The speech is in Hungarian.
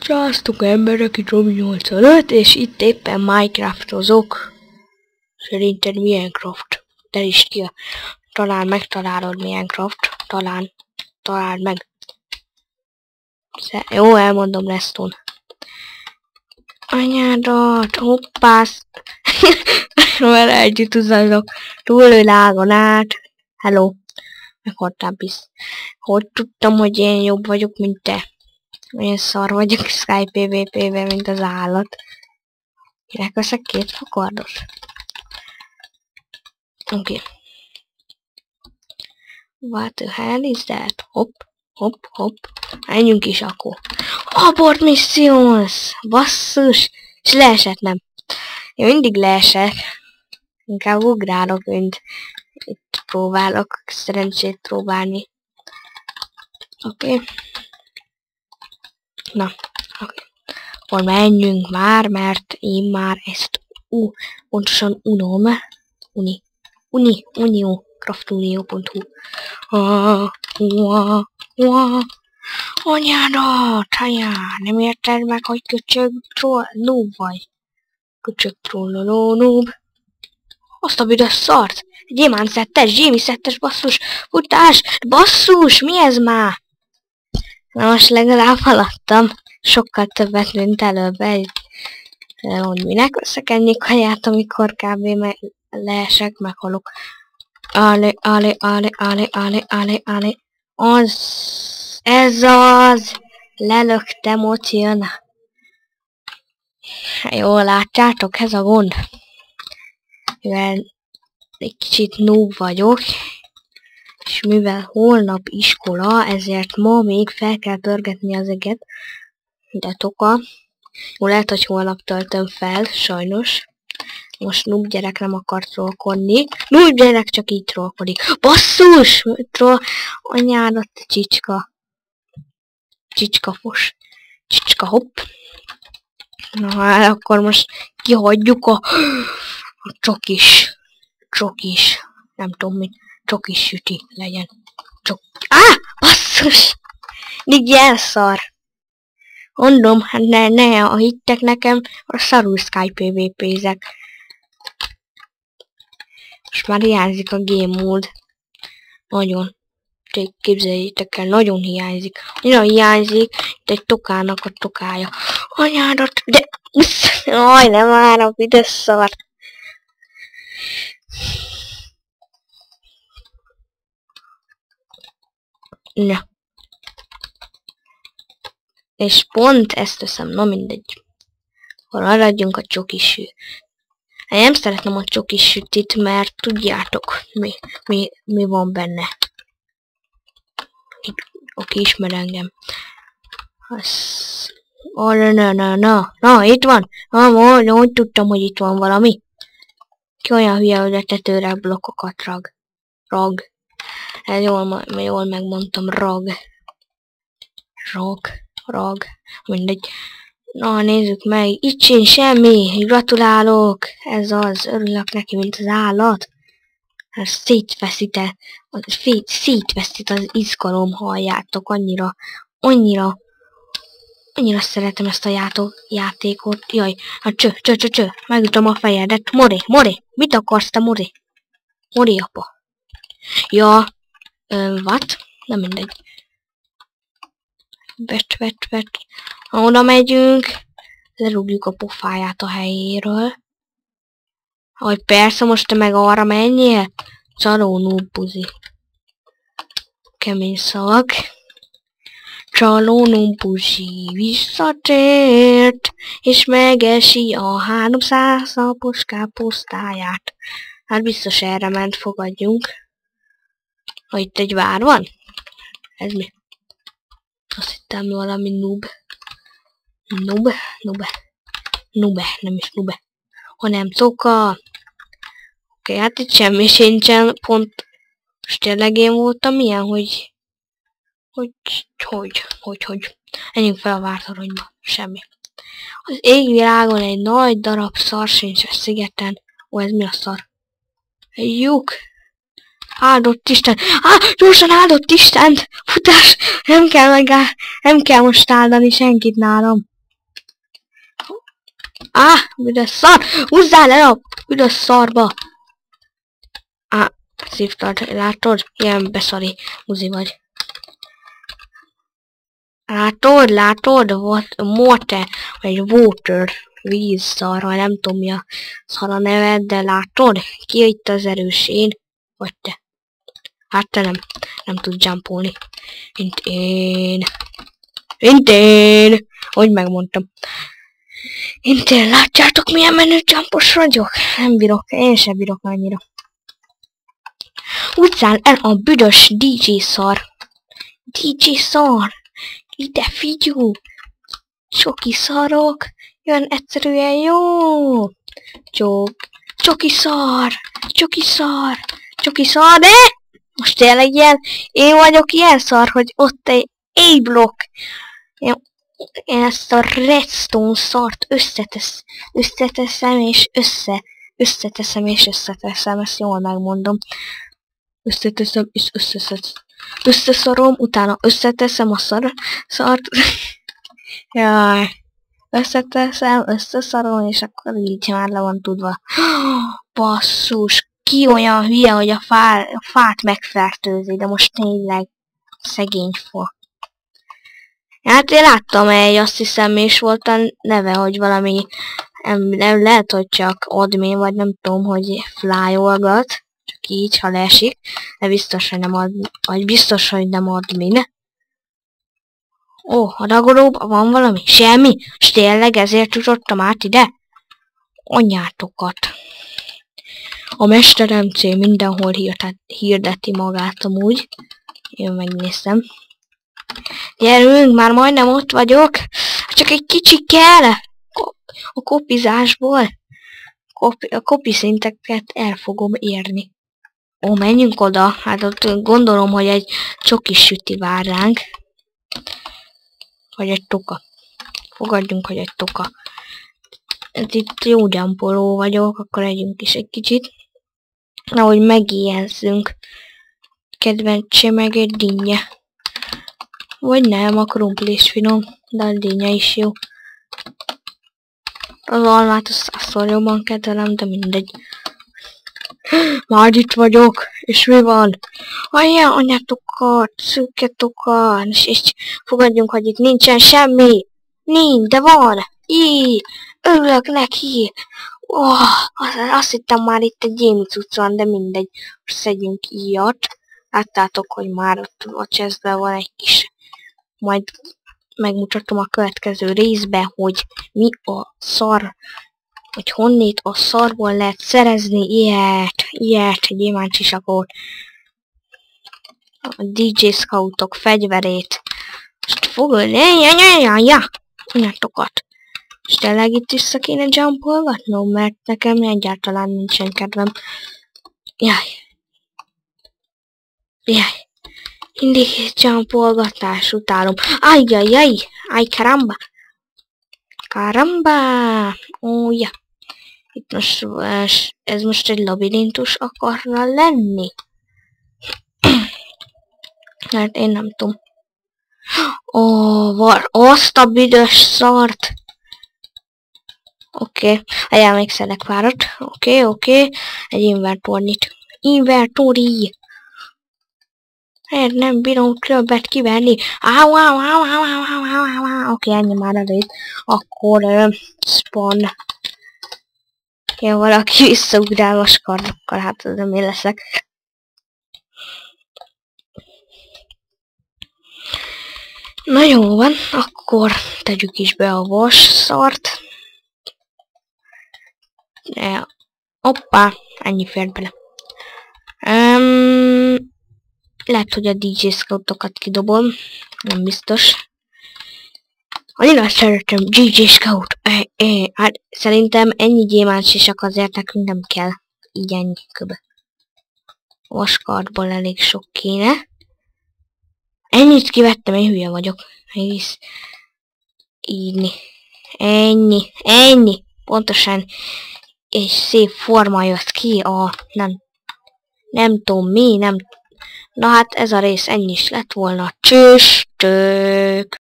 Sziasztok emberek, itt Robi85, és itt éppen Minecraftozok. Szerinted Minecraft? Te is ki, talán megtalálod Minecraft. Talán meg. Jó, elmondom Reston. Anyádat, hoppász. Vele együtt utazok túlvilágon át. Hello. Meghaltál bizt. Hogy tudtam, hogy én jobb vagyok, mint te? Én szar vagyok Skype PvP-ben, mint az állat. Kinek veszek két fakardot? Oké. What the hell is that? Hopp. Menjünk is akkor. Abort missions! Basszus! És leesett, nem? Én mindig leesek. Inkább ugrálok, mint itt próbálok szerencsét próbálni. Oké. Na, oké. Akkor menjünk már, mert én már ezt pontosan unom. Unió, craftunio.hu. Anyádat, nem érted meg, hogy köcsög noob vagy? Köcsög trolloló noob. Azt a büdös szart! Gyémánt szettes, Jamie szettes, basszus! Futás! Basszus! Mi ez már? Na most legalább haladtam. Sokkal többet, mint előbb. Hogy minek veszek ennyi kaját, amikor kb. Leesek, meghalok. Ale. Ez az! Lelöktem, ott jön. Jól látjátok, ez a gond. Mivel egy kicsit noob vagyok, és mivel holnap iskola, ezért ma még fel kell pörgetni az eget. De toka. Jó, lehet, hogy holnap töltöm fel, sajnos. Most noob gyerek nem akar trollkodni. Noob gyerek csak így trollkodik. Basszus! Anyádat, csicska. Csicskafos. Csicska hopp. Na, akkor most kihagyjuk a csokis. Nem tudom mit. Csokis süti legyen. Basszus! Mindig elszar. Mondom, hát ne, ha hittek nekem, a szarul Skype PvP-zek. Most már hiányzik a game mód. Nagyon. Képzeljétek el, nagyon hiányzik. Annyira hiányzik, itt egy tokának a tokája. Anyádat, de... Jaj, nem áram, ide szar. Na. És pont ezt teszem, na mindegy. Maradjunk a csokisű. Én nem szeretem a csokis sütit, mert tudjátok, mi van benne. Aki ismer engem. Na, itt van. Úgy tudtam, hogy itt van valami. Ki olyan hülye, hogy a tetőre blokkokat rag. Ez jól megmondtam, rag. Mindegy. Na, nézzük meg. Itt sincs semmi. Gratulálok. Ez az. Örülök neki, mint az állat. Hát szétveszít az izgalom, halljátok. Annyira szeretem ezt a játékot. Jaj, hát csö. Megütöm a fejedet. More. Mit akarsz te, More? More apa. Ja. What? Nem mindegy. Vet. Oda megyünk. Lerúgjuk a pofáját a helyéről. Hogy persze, most te meg arra menjél. Csaló noob buzi. Kemény szavak. Csaló noob buzi visszatért, és megesi a 300 napos káposztáját. Hát biztos erre ment, fogadjunk. Ha itt egy vár van? Ez mi? Azt hittem valami noob. Noob, nem is noob. Hanem toka. Oké, hát itt semmi sincsen, pont most tényleg én voltam ilyen, hogy menjünk fel a vártoronyba. Semmi. Az égvilágon egy nagy darab szar sincs a szigeten. Ó, ez mi a szar? Egy lyuk. Áldott Isten! Gyorsan áldott Istent! Futás! Nem kell most áldani senkit nálam. Büdös szar! Húzzál el a büdös szarba! Szívtad, látod? Ilyen beszari muzi vagy. Látod? Water, vagy water, vízszar, vagy nem tudom mi a szar a neved, de látod? Ki itt az erős, én? Vagy te? Hát te nem tud jumpolni. Mint én! Hogy megmondtam. Én látjátok milyen menő jumpos vagyok? Nem bírok, én sem bírok annyira. Húzzál el a büdös DJ szar! DJ szar! Ide figyú! Csoki szarok! Jön egyszerűen jó! Csoki szar! De! Most tényleg ilyen, én vagyok ilyen szar, hogy ott egy A-block. Én ezt a redstone szart összeteszem és összeteszem, ezt jól megmondom. Összeteszem és összeszarom, utána összeteszem a szart. Jaj. Összeszarom, és akkor így már le van tudva. Basszus, ki olyan hülye, hogy a fát megfertőzi, de most tényleg szegény fa. Hát én láttam azt hiszem, és volt a neve, hogy valami, nem lehet, hogy csak admin, vagy nem tudom, hogy flyolgat, csak így, ha leesik, de biztos, hogy nem admin, vagy biztos, hogy nem admin. Ó, a dagolóban van valami? Semmi? És tényleg ezért jutottam át ide? Anyátokat. A Mester MC mindenhol hirdeti magát amúgy. Én megnézem. Gyerünk, már majdnem ott vagyok. Csak egy kicsi kell. A kopizásból. A kopi szinteket el fogom érni. Ó, menjünk oda. Hát ott gondolom, hogy egy csokis süti vár ránk. Vagy egy toka. Fogadjunk, hogy egy toka. Itt jó gyámpoló vagyok, akkor együnk is egy kicsit. Ahogy megijezzünk. Kedvencse meg egy dinnye. Vagy nem, a krumpli is finom, de a dinnye is jó. Az almát azt százszor jobban kedvelem, de mindegy. Már itt vagyok, és mi van? Olyan anyátokat, szűketokat, és fogadjunk, hogy itt nincsen semmi. Nincs, de van. Örülök neki. Azt hittem már itt egy gémi cucc van, de mindegy. Most szedjünk ilyet. Láttátok, hogy már ott a chestben van egy kis. Majd megmutatom a következő részben, hogy mi a szar. Hogy honnét a szarból lehet szerezni ilyet, gyémántsisakot. A DJ Scoutok fegyverét. Most fogod, anyátokat. És tényleg itt vissza kéne jumpolgatnom, mert nekem egyáltalán nincsen kedvem. Jaj. Mindig jumpolgatás utálom. Aj, karamba. Ó, ja. Itt most, ez most egy labirintus akarna lenni. Hát én nem tudom. Azt a büdös szart. Oké, elmékszedek párat. Oké. Egy inventory. Hát nem bírom többet kivenni. Oké, ennyi már elég. Akkor spawn. Ja, valaki visszaugrál a skardokkal, hát az nem én leszek. Na jó van, akkor tegyük is be a vas szart. Hoppá, ennyi fért bele. Lehet, hogy a DJ Scoutokat kidobom. Nem biztos. Annyira szeretem DJ Scout. Hát szerintem ennyi gyémántsisak azért nekünk nem kell. Így ennyi köbö. Vaskartból elég sok kéne. Ennyit kivettem, én hülye vagyok. Egész írni. Ennyi. Pontosan. És szép forma jött ki a nem tudom mi, nem. Na hát ez a rész ennyi is lett volna. Csüstök!